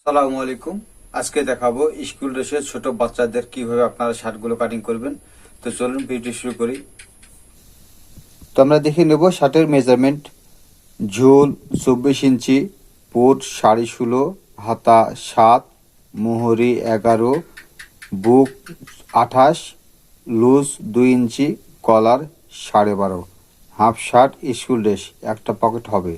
আসসালামু আলাইকুম। আজকে দেখাবো স্কুল ড্রেসে ছোট বাচ্চাদের কিভাবে আপনারা শার্টগুলো কাটিং করবেন। তো চলুন ভিডিও শুরু করি। তো আমরা দেখে নেব শার্টের মেজারমেন্ট। ঝোল 24 ইঞ্চি, পুট 16.5, হাতা 7, মোহরি 11, বুক 28, লুজ 2 ইঞ্চি, কলার 12.5। হাফ শার্ট স্কুল ড্রেস, একটা পকেট হবে।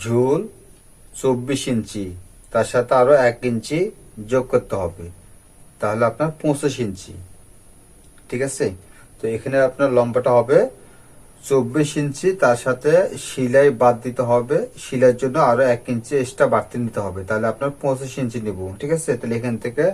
ঝোল 24 ইঞ্চি, তার সাথে আরো 1 ইঞ্চি যোগ করতে হবে, তাহলে আপনার 25 ইঞ্চি। ঠিক আছে, তো এখানে আপনার লম্বাটা হবে 24 ইঞ্চি, তার সাথে সেলাই বাদ দিতে হবে। সেলাইয়ের জন্য আরো 1 ইঞ্চি এক্সট্রা বাড়তি নিতে হবে, তাহলে আপনার 25 ইঞ্চি নেব। ঠিক আছে, তাহলে এখান থেকে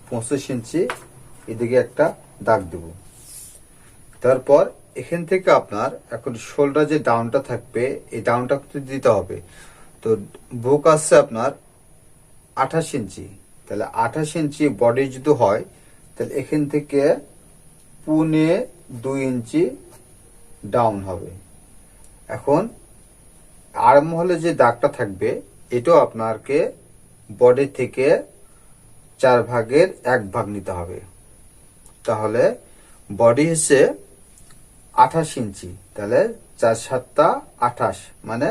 25 ইঞ্চি এদিকে একটা দাগ দেব। তারপর এখান থেকে আপনার এখন শোল্ডার যে ডাউনটা থাকবে, এই ডাউনটা দিতে হবে। তো বুক আসছে আপনার 28 ইঞ্চি, তাহলে 28 ইঞ্চি বডি যদি হয়, তাহলে এখান থেকে 2.25 ইঞ্চি ডাউন হবে। এখন আর্ম হলে যে দাগটা থাকবে, এটাও আপনাকে বডি থেকে 1/4 নিতে হবে। তাহলে বডি হচ্ছে 28 ইঞ্চি, তাহলে 4/7 28, মানে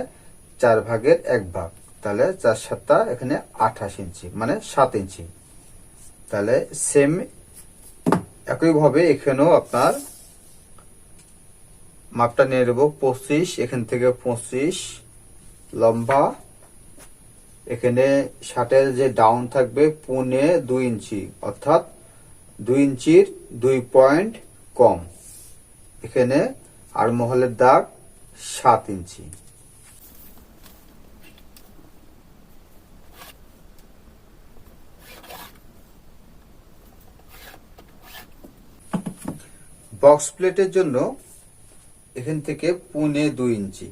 1/4। তাহলে 4/7 এখানে 28 ইঞ্চি, মানে 7 ইঞ্চি। তাহলে সেম একইভাবে এখানেও আপনার মাপটা নিয়ে নেব 25। এখান থেকে 25 লম্বা। এখানে শার্টের যে ডাউন থাকবে 2.25 ইঞ্চি, অর্থাৎ 2 ইঞ্চির 2 পয়েন্ট কম। এখানে আর মহলের দাগ 7 ইঞ্চি। বক্স প্লেটের জন্য এখান থেকে 2.25 ইঞ্চি।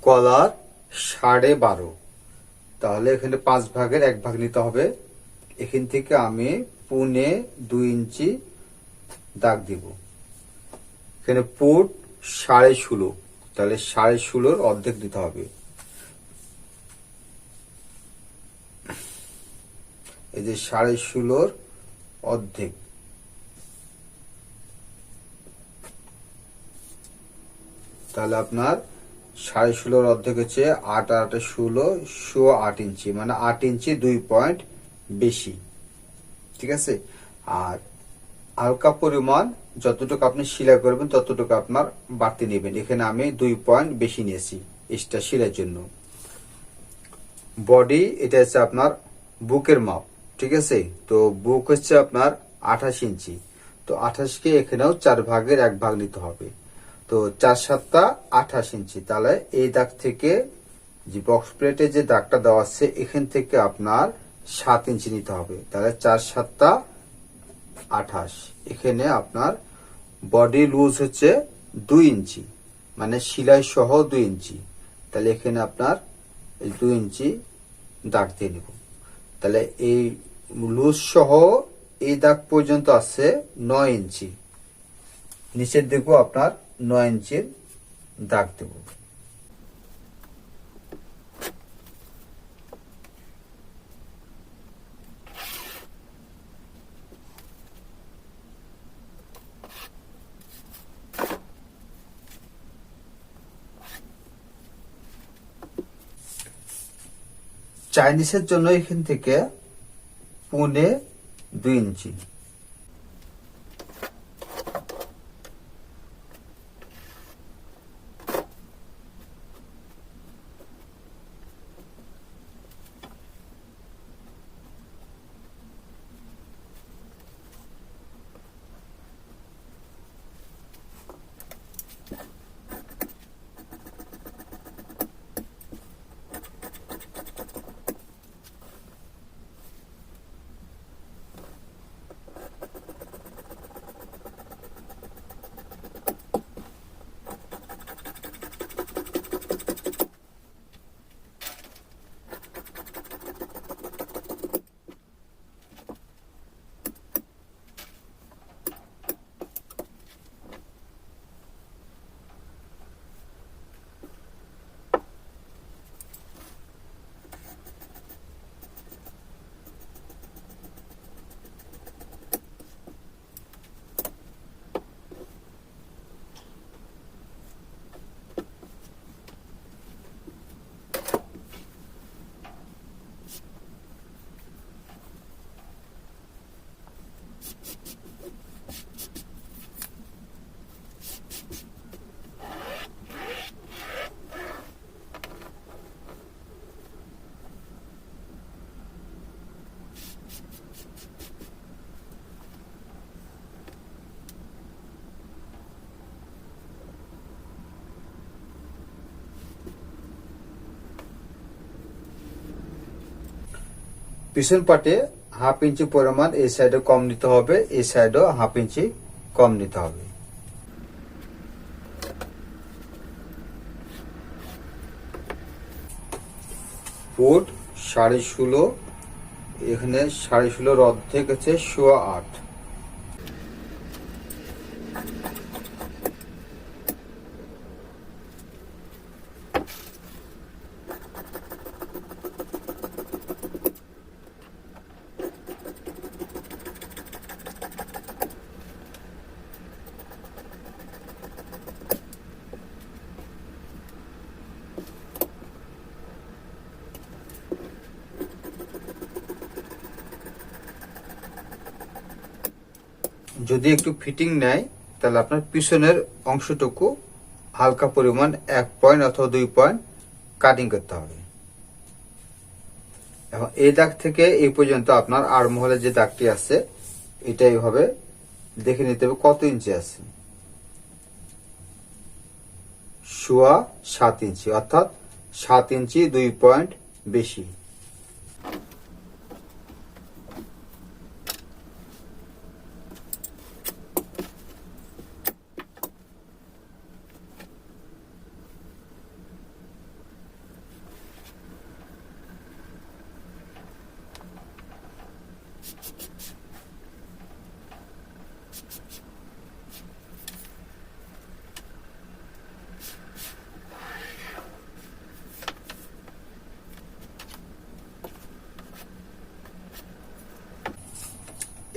কলার 12.5, তাহলে এখানে 1/5 নিতে হবে। এখান থেকে আমি 2.25 ইঞ্চি দাগ দিব। এখানে পুট 16.5, তাহলে 16.5 অর্ধেক দিতে হবে। এই যে 16.5 অর্ধেক, তাহলে আপনার 16.5 অর্ধেক হচ্ছে 8 আর 8 16, 8 ইঞ্চি, মানে 8 ইঞ্চি 2 পয়েন্ট বেশি। ঠিক আছে, আর হালকা পরিমাণ যতটুকু আপনি সেলাই করবেন ততটুকু আপনার বাড়তি নেবেন। এখানে আমি 2 পয়েন্ট বেশি নিয়েছি এক্সট্রা সেলাইয়ের জন্য। বডি এটা হচ্ছে আপনার বুকের মাপ। ঠিক আছে, তো বুক হচ্ছে আপনার 28 ইঞ্চি, তো 28কে এখানেও 1/4 নিতে হবে। তো 4/7 28 ইঞ্চি, তাহলে এই দাগ থেকে যে বক্স প্লেটে যে দাগটা দেওয়া আছে, এখান থেকে আপনার 7 ইঞ্চি নিতে হবে। তাহলে 4/7 28। এখানে আপনার বডি লুজ হচ্ছে 2 ইঞ্চি, মানে সেলাই সহ 2 ইঞ্চি। তাহলে এখানে আপনার 2 ইঞ্চি দাগ দিয়ে নেব। তাহলে এই লুজ সহ এই দাগ পর্যন্ত আছে 9 ইঞ্চি। নিচের দিকেও আপনার 9 ইঞ্চির দাগ দেব। চাইনিজের জন্য এখান থেকে 2.25 ইঞ্চি। পিছন পাটে 1/2 ইঞ্চি পরিমাণ এই সাইডে কম নিতে হবে, এই সাইডেও 1/2 ইঞ্চি কম নিতে হবে। ফুট 16.5, এখানে 16.5 অর্ধেক আছে 8.25। যদি একটু ফিটিং নেয় তাহলে আপনার পিছনের অংশটুকু হালকা পরিমাণ 1 পয়েন্ট অথবা 2 পয়েন্ট কাটিং করতে হবে। এখন এই দাগ থেকে এই পর্যন্ত আপনার আর্মহোলের যে দাগটি আছে এটা এইভাবে দেখে নিতে হবে কত ইঞ্চি আছে। 7.25 ইঞ্চি, অর্থাৎ 7 ইঞ্চি 2 পয়েন্ট বেশি।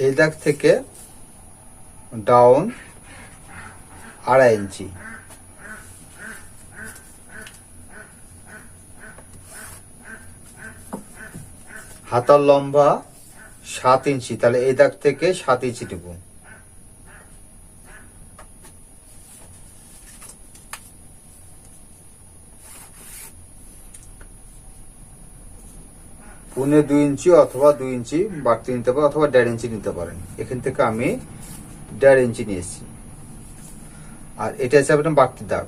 এই দাগ থেকে ডাউন 2.5 ইঞ্চি, হাতার লম্বা 7 ইঞ্চি, তাহলে এই দাগ থেকে 7 ইঞ্চি দেব। পুনে 2 ইঞ্চি অথবা 2 ইঞ্চি বাড়তি নিতে পারেন অথবা 1.5 ইঞ্চি নিতে পারেন। এখান থেকে আমি 1.5 ইঞ্চি নিয়েছি, আর এটা হচ্ছে আপনার বাড়তি দাগ।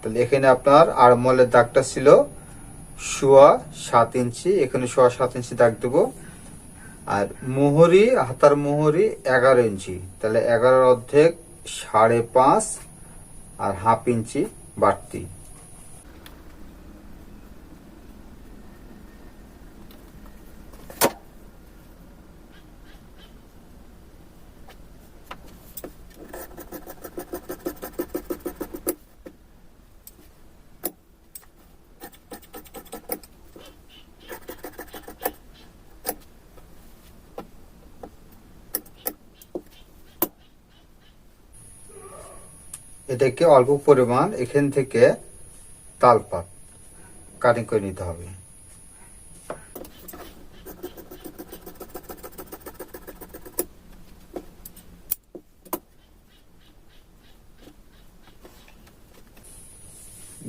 তাহলে এখানে আপনার আর্মহোলের দাগটা ছিল 7.25 ইঞ্চি, এখানে 7.25 ইঞ্চি দাগ দেব। আর মোহরি, হাতার মোহরি 11 ইঞ্চি, তাহলে 11 অর্ধেক 5.5 আর 1/2 ইঞ্চি বাড়তি। এটাকে অল্প পরিমাণ এখান থেকে তালপাত কাটিং করে নিতে হবে।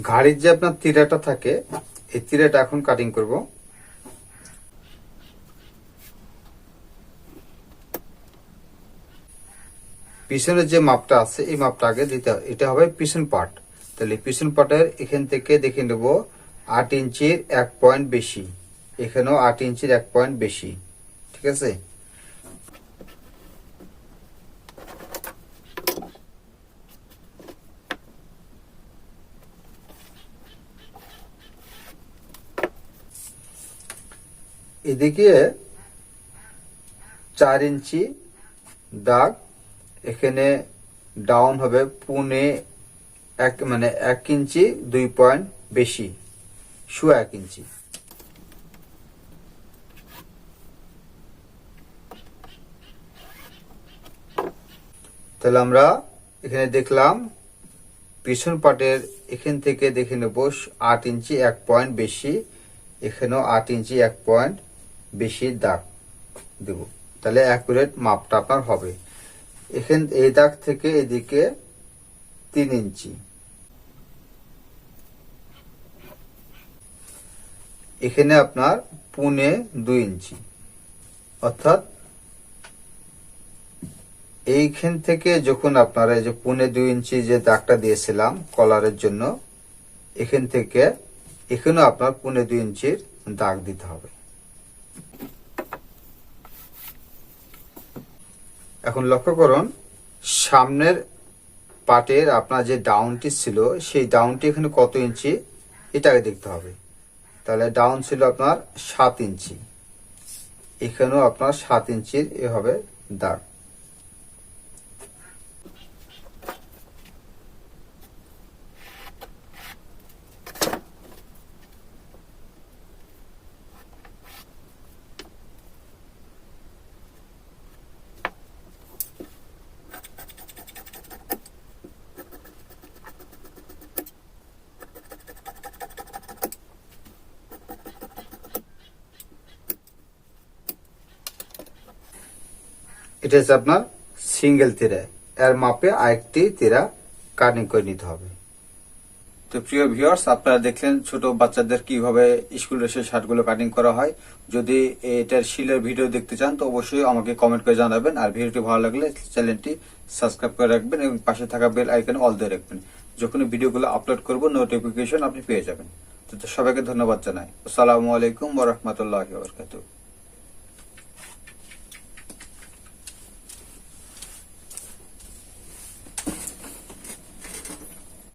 ঘাড়ির যে আপনার তিরাটা থাকে, এই তিরাটা এখন কাটিং করব। পিছনের যে মাপটা আছে এই মাপটা আগে দিতে হবে, এটা হবে পিছন পার্ট। তাহলে পিছন পার্টের এখান থেকে দেখে নেব 8 ইঞ্চির 1 পয়েন্ট বেশি, এখানেও 8 ইঞ্চির 1 পয়েন্ট বেশি, ঠিক আছে। এদিকে 4 ইঞ্চি দাগ, এখানে ডাউন হবে পুনে 1 ইঞ্চি 2 পয়েন্ট বেশি, 1 ইঞ্চি। তাহলে আমরা এখানে দেখলাম পিছন পাটের এখান থেকে দেখে নেব 8 ইঞ্চি 1 পয়েন্ট বেশি, এখানেও 8 ইঞ্চি 1 পয়েন্ট বেশি দাগ দেব। তাহলে অ্যাকুরেট মাপটা আপনার হবে। এখান এই দাগ থেকে এদিকে 3 ইঞ্চি, এখানে আপনার পুনে 2 ইঞ্চি, অর্থাৎ এইখান থেকে যখন আপনারা এই যে পুনে 2 ইঞ্চি যে দাগটা দিয়েছিলাম কলারের জন্য, এখান থেকে এখানেও আপনার পুনে 2 ইঞ্চির দাগ দিতে হবে। এখন লক্ষ্য করুন, সামনের পাটের আপনার যে ডাউনটি ছিল সেই ডাউনটি এখানে কত ইঞ্চি এটাকে দেখতে হবে। তাহলে ডাউন ছিল আপনার 7 ইঞ্চি, এখানেও আপনার 7 ইঞ্চির এভাবে দাগ। এটা হচ্ছে আপনার সিঙ্গেল তিরা, এর মাপে আরেকটি তিরা কাটিং করে নিতে হবে। তো প্রিয় ভিউয়ার্স, আপনারা দেখলেন ছোট বাচ্চাদের কিভাবে স্কুল ড্রেসের শার্টগুলো কাটিং করা হয়। যদি এটার শিলের ভিডিও দেখতে চান তো অবশ্যই আমাকে কমেন্ট করে জানাবেন। আর ভিডিওটি ভালো লাগলে চ্যানেলটি সাবস্ক্রাইব করে রাখবেন এবং পাশে থাকা বেল আইকনে অল দিয়ে রাখবেন। যখন ভিডিওগুলো আপলোড করব নোটিফিকেশন আপনি পেয়ে যাবেন। তো সবাইকে ধন্যবাদ জানাই। আসসালামু আলাইকুম ওয়া রাহমাতুল্লাহি ওয়া বারাকাতুহু।